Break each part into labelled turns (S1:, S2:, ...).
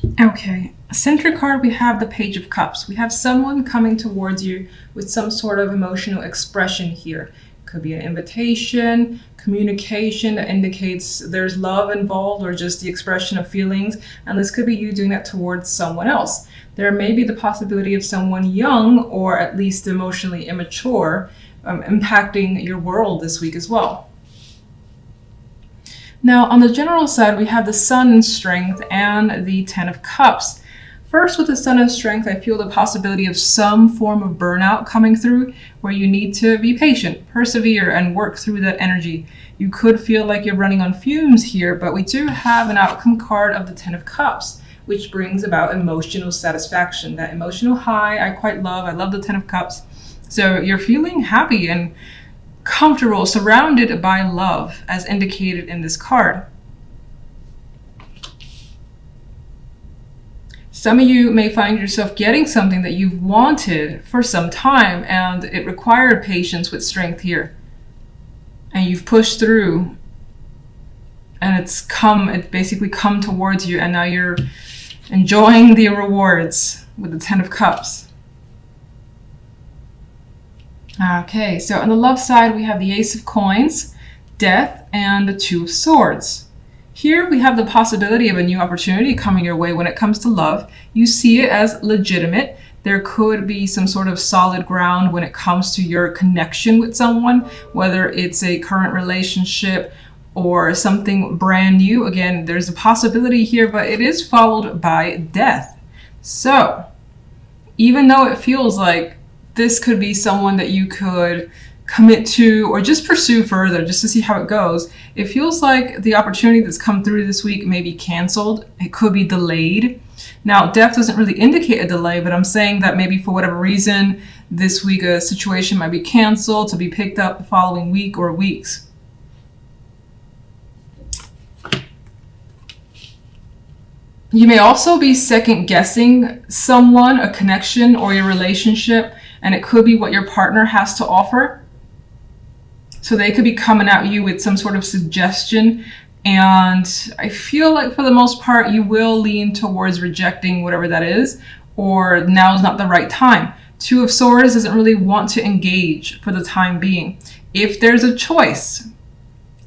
S1: Okay, center card, we have the Page of Cups. We have someone coming towards you with some sort of emotional expression here. Could be an invitation, communication that indicates there's love involved or just the expression of feelings. And this could be you doing that towards someone else. There may be the possibility of someone young or at least emotionally immature impacting your world this week as well. Now, on the general side, we have the Sun in Strength and the Ten of Cups. First, with the Sun in Strength, I feel the possibility of some form of burnout coming through where you need to be patient, persevere, and work through that energy. You could feel like you're running on fumes here, but we do have an outcome card of the Ten of Cups, which brings about emotional satisfaction. That emotional high I quite love. I love the Ten of Cups. So you're feeling happy and comfortable, surrounded by love, as indicated in this card. Some of you may find yourself getting something that you've wanted for some time, and it required patience with strength here. And you've pushed through, and it's basically come towards you, and now you're enjoying the rewards with the Ten of Cups. Okay, so on the love side, we have the Ace of Coins, Death, and the Two of Swords. Here we have the possibility of a new opportunity coming your way when it comes to love. You see it as legitimate. There could be some sort of solid ground when it comes to your connection with someone, whether it's a current relationship or something brand new. Again, there's a possibility here, but it is followed by death. So even though it feels like this could be someone that you could commit to or just pursue further just to see how it goes, it feels like the opportunity that's come through this week may be canceled. It could be delayed. Now, death doesn't really indicate a delay, but I'm saying that maybe for whatever reason, this week a situation might be canceled to be picked up the following week or weeks. You may also be second guessing someone, a connection, or your relationship, and it could be what your partner has to offer. So they could be coming at you with some sort of suggestion, and I feel like for the most part you will lean towards rejecting whatever that is, or now is not the right time. Two of Swords doesn't really want to engage for the time being. If there's a choice,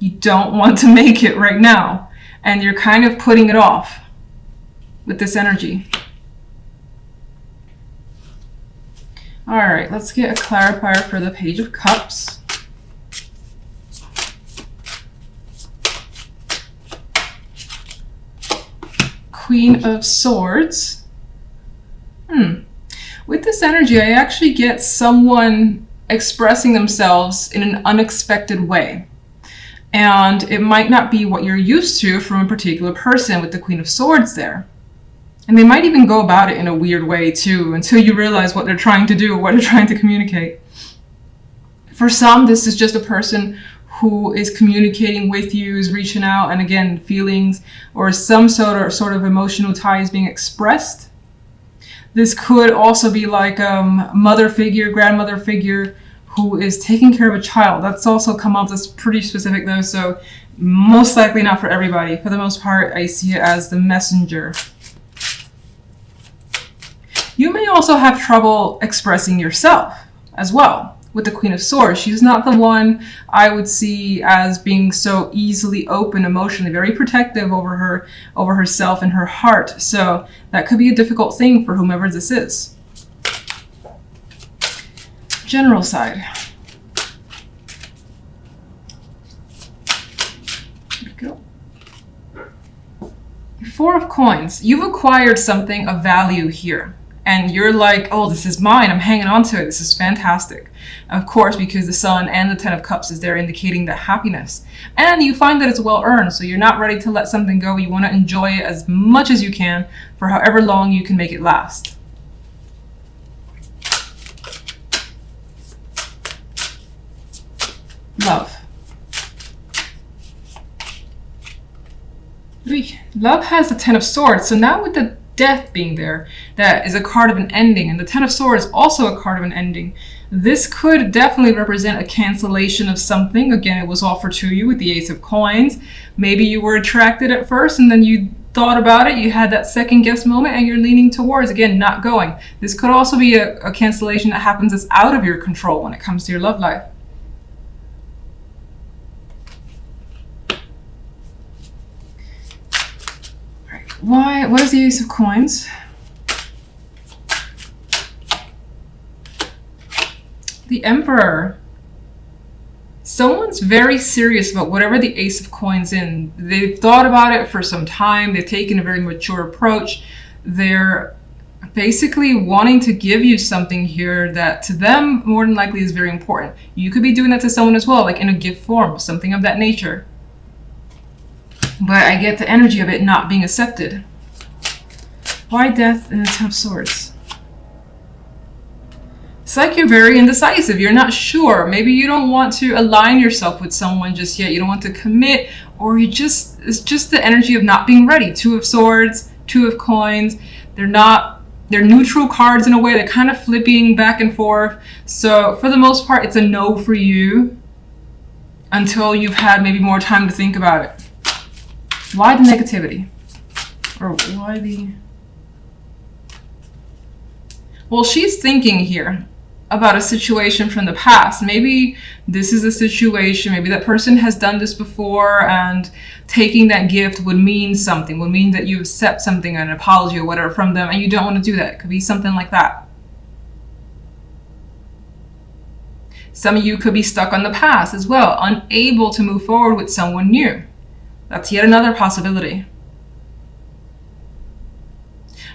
S1: you don't want to make it right now, and you're kind of putting it off with this energy. All right, let's get a clarifier for the Page of Cups. Queen of Swords. With this energy, I actually get someone expressing themselves in an unexpected way. And it might not be what you're used to from a particular person with the Queen of Swords there. And they might even go about it in a weird way too, until you realize what they're trying to do or what they're trying to communicate. For some, this is just a person who is communicating with you, is reaching out, and again, feelings or some sort of emotional ties being expressed. This could also be like a mother figure, grandmother figure who is taking care of a child. That's also come up. That's pretty specific though, so most likely not for everybody. For the most part, I see it as the messenger. You may also have trouble expressing yourself as well with the Queen of Swords. She's not the one I would see as being so easily open emotionally, very protective over herself and her heart. So that could be a difficult thing for whomever this is. General side. There we go. Four of Coins. You've acquired something of value here. And you're like, oh, this is mine. I'm hanging on to it. This is fantastic. Of course, because the Sun and the Ten of Cups is there indicating that happiness. And you find that it's well earned, so you're not ready to let something go. You want to enjoy it as much as you can for however long you can make it last. Love. Love has the Ten of Swords, so now with the Death being there, that is a card of an ending, and the Ten of Swords is also a card of an ending. This could definitely represent a cancellation of something. Again, it was offered to you with the Ace of Coins. Maybe you were attracted at first and then you thought about it, you had that second guess moment, and you're leaning towards, again, not going. This could also be a cancellation that happens that's out of your control when it comes to your love life. All right. What is the Ace of Coins? The Emperor. Someone's very serious about whatever the Ace of Coins in. They've thought about it for some time. They've taken a very mature approach. They're basically wanting to give you something here that to them more than likely is very important. You could be doing that to someone as well, like in a gift form, something of that nature. But I get the energy of it not being accepted. Why Death and the Ten of Swords? It's like you're very indecisive. You're not sure. Maybe you don't want to align yourself with someone just yet. You don't want to commit, or it's just the energy of not being ready. Two of Swords, Two of Coins. They're neutral cards in a way. They're kind of flipping back and forth. So for the most part, it's a no for you until you've had maybe more time to think about it. Why the negativity? Or why the... Well, she's thinking here about a situation from the past. Maybe this is a situation, maybe that person has done this before, and taking that gift would mean something, would mean that you accept something, an apology or whatever from them, and you don't want to do that. It could be something like that. Some of you could be stuck on the past as well, unable to move forward with someone new. That's yet another possibility.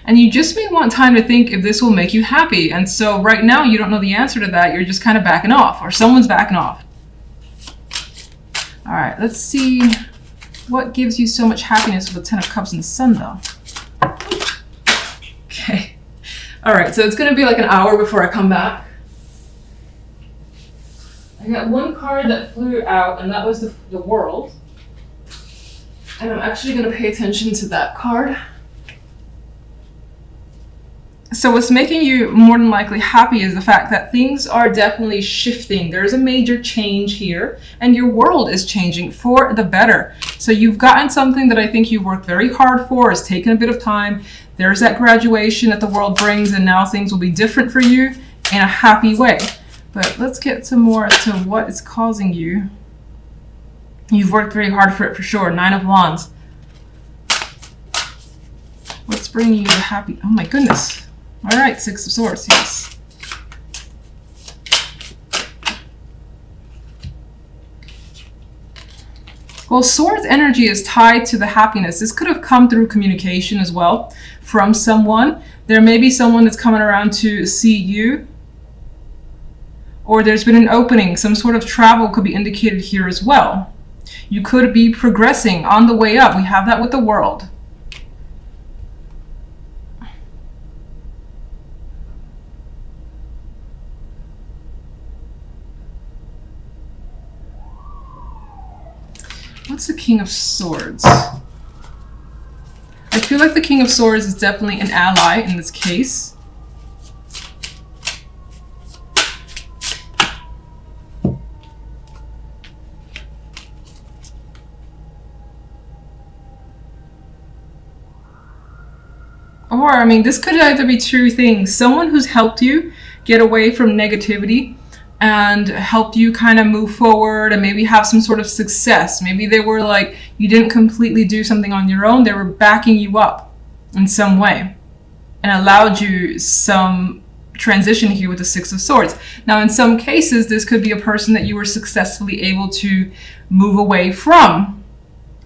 S1: And you just may want time to think if this will make you happy. And so right now you don't know the answer to that. You're just kind of backing off, or someone's backing off. All right, let's see what gives you so much happiness with the Ten of Cups and the Sun, though. Okay. All right, so it's going to be like an hour before I come back. I got one card that flew out, and that was the World. And I'm actually going to pay attention to that card. So what's making you more than likely happy is the fact that things are definitely shifting. There's a major change here, and your world is changing for the better. So you've gotten something that I think you've worked very hard for. It's taken a bit of time. There's that graduation that the world brings, and now things will be different for you in a happy way. But let's get some more as to what is causing you. You've worked very hard for it for sure. Nine of Wands. What's bringing you the happy? Oh my goodness. All right, Six of Swords, yes. Well, Swords energy is tied to the happiness. This could have come through communication as well from someone. There may be someone that's coming around to see you, or there's been an opening. Some sort of travel could be indicated here as well. You could be progressing on the way up. We have that with the World. What's the King of Swords? I feel like the King of Swords is definitely an ally in this case. Or, I mean, this could either be two things. Someone who's helped you get away from negativity and helped you kind of move forward and maybe have some sort of success. Maybe they were like, you didn't completely do something on your own. They were backing you up in some way and allowed you some transition here with the Six of Swords. Now, in some cases, this could be a person that you were successfully able to move away from.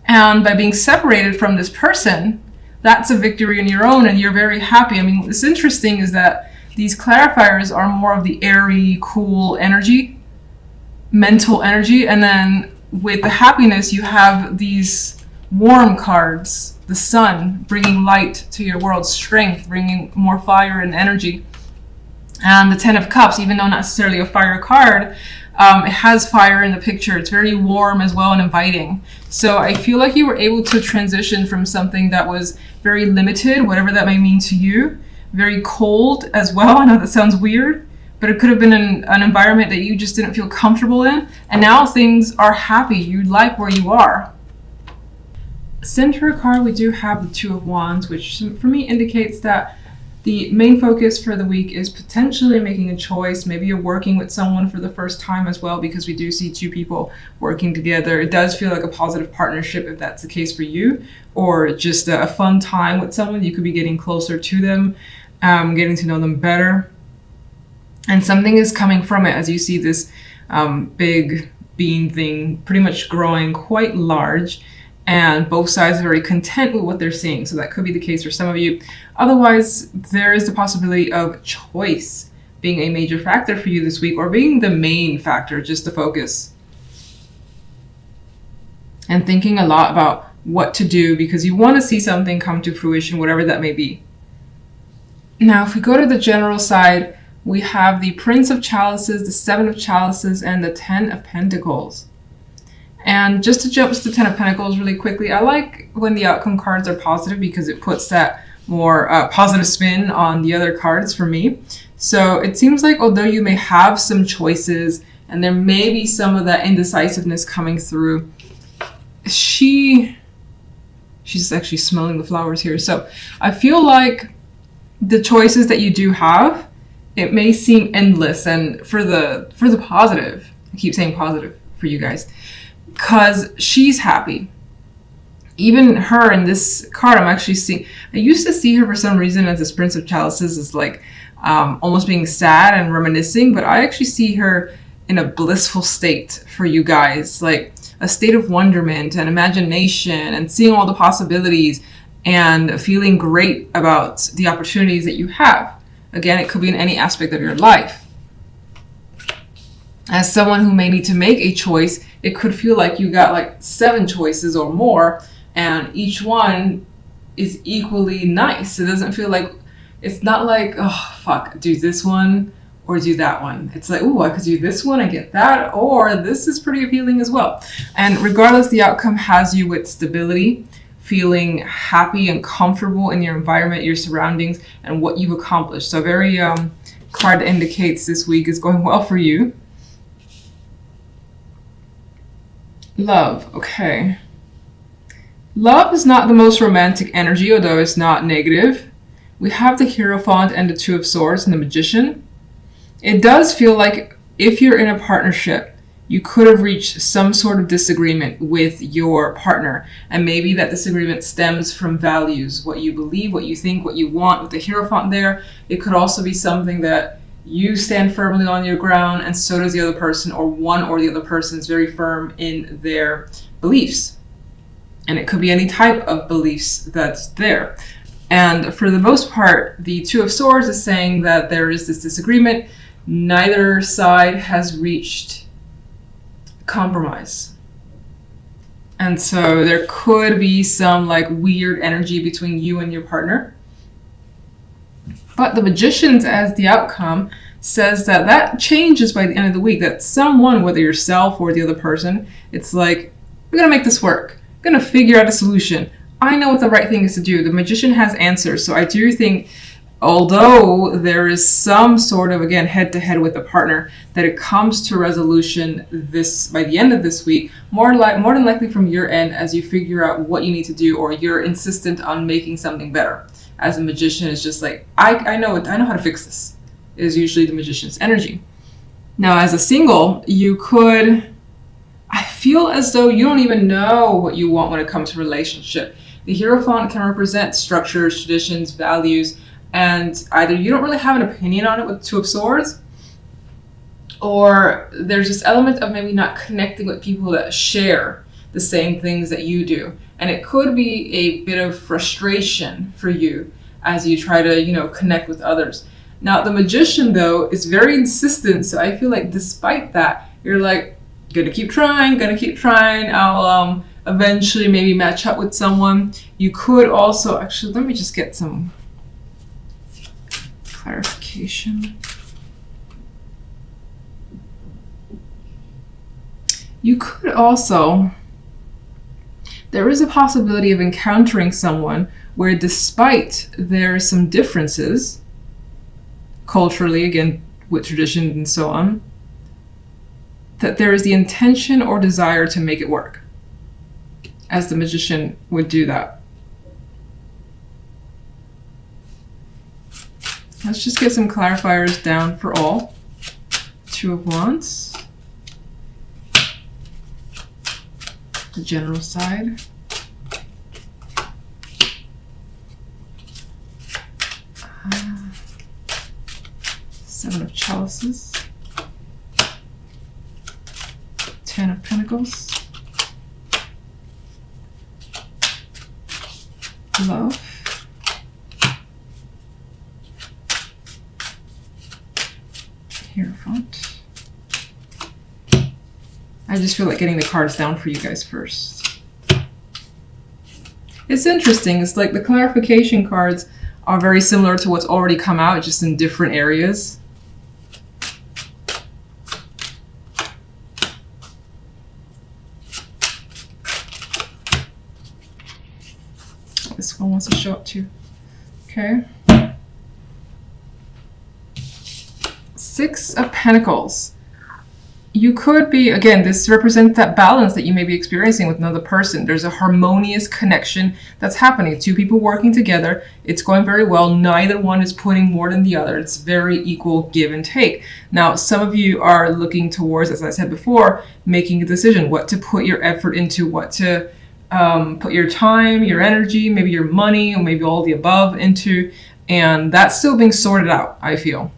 S1: And by being separated from this person, that's a victory on your own and you're very happy. I mean, what's interesting is that these clarifiers are more of the airy, cool energy, mental energy. And then with the happiness, you have these warm cards, the Sun, bringing light to your world, strength, bringing more fire and energy. And the Ten of Cups, even though not necessarily a fire card, it has fire in the picture. It's very warm as well and inviting. So I feel like you were able to transition from something that was very limited, whatever that may mean to you, very cold as well. I know that sounds weird, but it could have been an environment that you just didn't feel comfortable in. And now things are happy. You like where you are. Center card, we do have the Two of Wands, which for me indicates that the main focus for the week is potentially making a choice. Maybe you're working with someone for the first time as well, because we do see two people working together. It does feel like a positive partnership if that's the case for you, or just a fun time with someone. You could be getting closer to them, getting to know them better. And something is coming from it as you see this big bean thing pretty much growing quite large. And both sides are very content with what they're seeing. So that could be the case for some of you. Otherwise, there is the possibility of choice being a major factor for you this week, or being the main factor, just the focus. And thinking a lot about what to do, because you want to see something come to fruition, whatever that may be. Now, if we go to the general side, we have the Prince of Chalices, the Seven of Chalices, and the Ten of Pentacles. And just to jump to the Ten of Pentacles really quickly, I like when the outcome cards are positive, because it puts that more positive spin on the other cards for me. So it seems like although you may have some choices and there may be some of that indecisiveness coming through, she's actually smelling the flowers here. So I feel like the choices that you do have, it may seem endless, and for the positive, I keep saying positive for you guys, because she's happy. Even her in this card, I'm actually seeing, I used to see her for some reason as this Prince of Chalices as like almost being sad and reminiscing, but I actually see her in a blissful state for you guys, like a state of wonderment and imagination and seeing all the possibilities and feeling great about the opportunities that you have. Again, it could be in any aspect of your life. As someone who may need to make a choice, it could feel like you got like 7 choices or more, and each one is equally nice. It doesn't feel like, it's not like, oh, fuck, do this one or do that one. It's like, ooh, I could do this one and get that, or this is pretty appealing as well. And regardless, the outcome has you with stability, feeling happy and comfortable in your environment, your surroundings, and what you've accomplished. So very card that indicates this week is going well for you. Love, okay. Love is not the most romantic energy, although it's not negative. We have the Hierophant and the Two of Swords and the Magician. It does feel like if you're in a partnership, you could have reached some sort of disagreement with your partner. And maybe that disagreement stems from values, what you believe, what you think, what you want. With the Hierophant there, it could also be something that you stand firmly on your ground, and so does the other person, or one or the other person is very firm in their beliefs. And it could be any type of beliefs that's there. And for the most part, the Two of Swords is saying that there is this disagreement. Neither side has reached compromise. And so there could be some like weird energy between you and your partner. But the Magician's as the outcome says that that changes by the end of the week. That someone, whether yourself or the other person, it's like, we're gonna make this work. We're gonna figure out a solution. I know what the right thing is to do. The Magician has answers. So I do think, although there is some sort of, again, head-to-head with a partner, that it comes to resolution this by the end of this week, more than likely from your end, as you figure out what you need to do, or you're insistent on making something better. As a Magician, it's just like, I know how to fix this, is usually the Magician's energy. Now, as a single, you could, I feel as though you don't even know what you want when it comes to relationship. The Hierophant can represent structures, traditions, values, and either you don't really have an opinion on it with Two of Swords, or there's this element of maybe not connecting with people that share the same things that you do. And it could be a bit of frustration for you as you try to, connect with others. Now, the Magician, though, is very insistent. So I feel like despite that, you're like, gonna keep trying. I'll eventually maybe match up with someone. You could also, actually, let me just get some clarification. You could also, there is a possibility of encountering someone where, despite there are some differences culturally, again, with traditions and so on, that there is the intention or desire to make it work. as the Magician would do that. Let's just get some clarifiers down for all. Two of Wands. The general side. Seven of Chalices. Ten of Pentacles. Love. Hierophant. I just feel like getting the cards down for you guys first. It's interesting. It's like the clarification cards are very similar to what's already come out, just in different areas. This one wants to show up too. Okay. Six of Pentacles. You could be, again, this represents that balance that you may be experiencing with another person. There's a harmonious connection that's happening. Two people working together. It's going very well. Neither one is putting more than the other. It's very equal give and take. Now, some of you are looking towards, as I said before, making a decision, what to put your effort into, what to put your time, your energy, maybe your money, or maybe all the above into. And that's still being sorted out, I feel.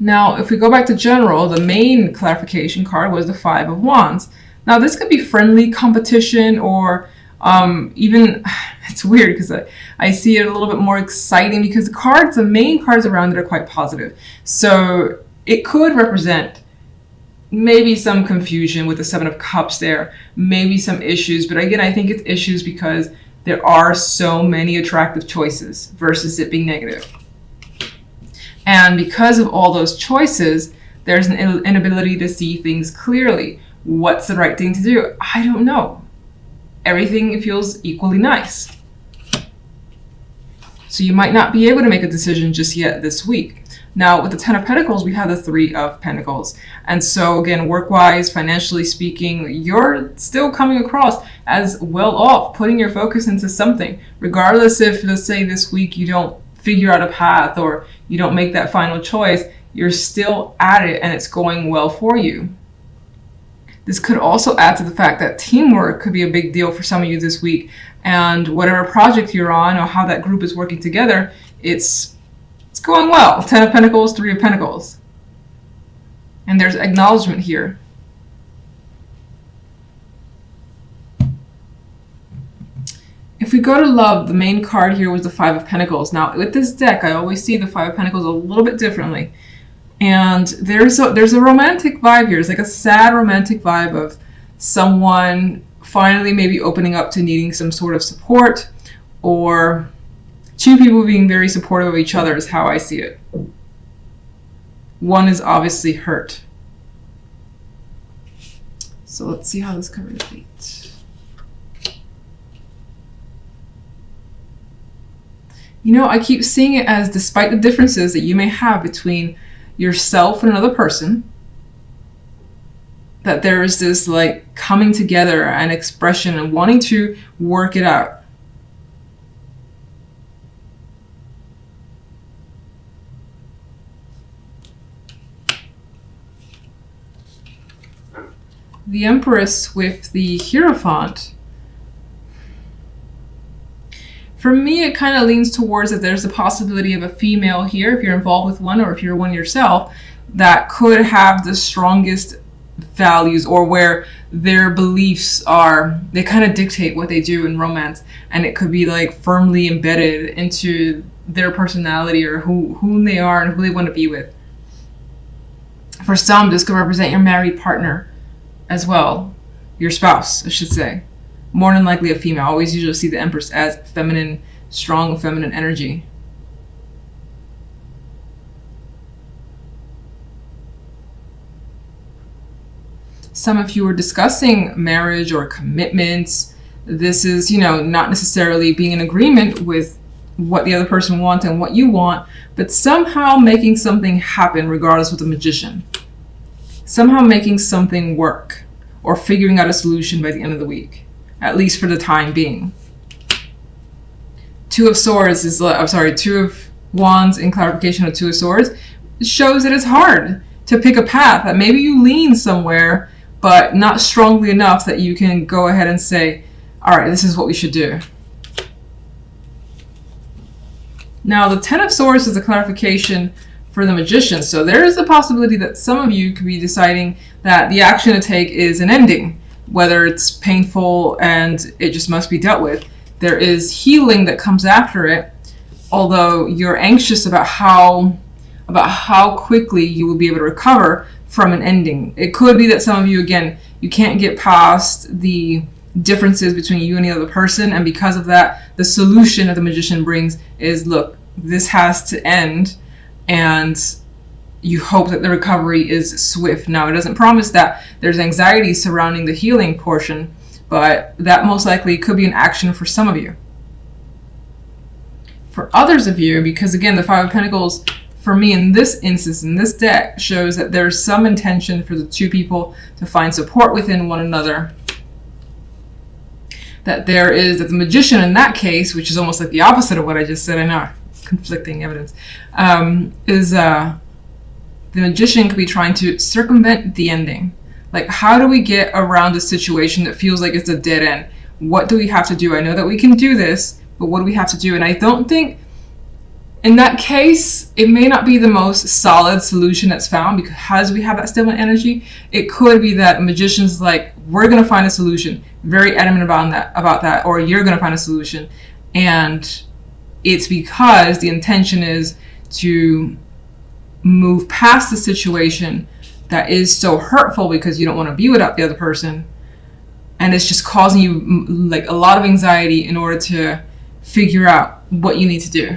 S1: Now, if we go back to general, the main clarification card was the Five of Wands. Now, this could be friendly competition or even, it's weird because I see it a little bit more exciting because the cards, the main cards around it are quite positive. So it could represent maybe some confusion with the Seven of Cups there, maybe some issues. But again, I think it's issues because there are so many attractive choices versus it being negative. And because of all those choices, there's an inability to see things clearly. What's the right thing to do? I don't know. Everything feels equally nice. So you might not be able to make a decision just yet this week. Now, with the Ten of Pentacles, we have the Three of Pentacles. And so again, work-wise, financially speaking, you're still coming across as well off, putting your focus into something. Regardless if, let's say this week, you don't figure out a path or you don't make that final choice, you're still at it and it's going well for you. This could also add to the fact that teamwork could be a big deal for some of you this week, and whatever project you're on or how that group is working together, it's going well. Ten of Pentacles, Three of Pentacles. And there's acknowledgement here. If we go to love, the main card here was the Five of Pentacles. Now, with this deck, I always see the Five of Pentacles a little bit differently. And there's a romantic vibe here. It's like a sad romantic vibe of someone finally maybe opening up to needing some sort of support, or two people being very supportive of each other is how I see it. One is obviously hurt. So let's see how this can relate. You know, I keep seeing it as, despite the differences that you may have between yourself and another person, that there is this like coming together and expression and wanting to work it out. The Empress with the Hierophant. For me, it kind of leans towards that there's a possibility of a female here, if you're involved with one or if you're one yourself, that could have the strongest values, or where their beliefs are, they kind of dictate what they do in romance. And it could be like firmly embedded into their personality or who they are and who they want to be with. For some, this could represent your married partner as well, your spouse, I should say. More than likely a female. I always usually see the Empress as feminine, strong feminine energy. Some of you are discussing marriage or commitments. This is, you know, not necessarily being in agreement with what the other person wants and what you want, but somehow making something happen regardless with the Magician. Somehow making something work or figuring out a solution by the end of the week. at least for the time being. Two of Swords is, I'm sorry, Two of Wands in clarification of Two of Swords shows that it's hard to pick a path, that maybe you lean somewhere, but not strongly enough that you can go ahead and say, all right, this is what we should do. Now, the Ten of Swords is a clarification for the Magician. So there is a possibility that some of you could be deciding that the action to take is an ending, whether it's painful and it just must be dealt with. There is healing that comes after it, although you're anxious about how quickly you will be able to recover from an ending. It could be that some of you, again, you can't get past the differences between you and the other person, and because of that, the solution that the Magician brings is, look, this has to end, and you hope that the recovery is swift. Now, it doesn't promise that. There's anxiety surrounding the healing portion, but that most likely could be an action for some of you. For others of you, because again, the Five of Pentacles, for me in this instance, in this deck, shows that there's some intention for the two people to find support within one another. That the Magician in that case, which is almost like the opposite of what I just said, I know, conflicting evidence, the Magician could be trying to circumvent the ending. Like, how do we get around a situation that feels like it's a dead end? What do we have to do? I know that we can do this, but what do we have to do? And I don't think, in that case, it may not be the most solid solution that's found, because we have that stimulant energy. It could be that Magician's like, we're going to find a solution, very adamant about that, or you're going to find a solution. And it's because the intention is to move past the situation that is so hurtful because you don't want to be without the other person. And it's just causing you like a lot of anxiety in order to figure out what you need to do.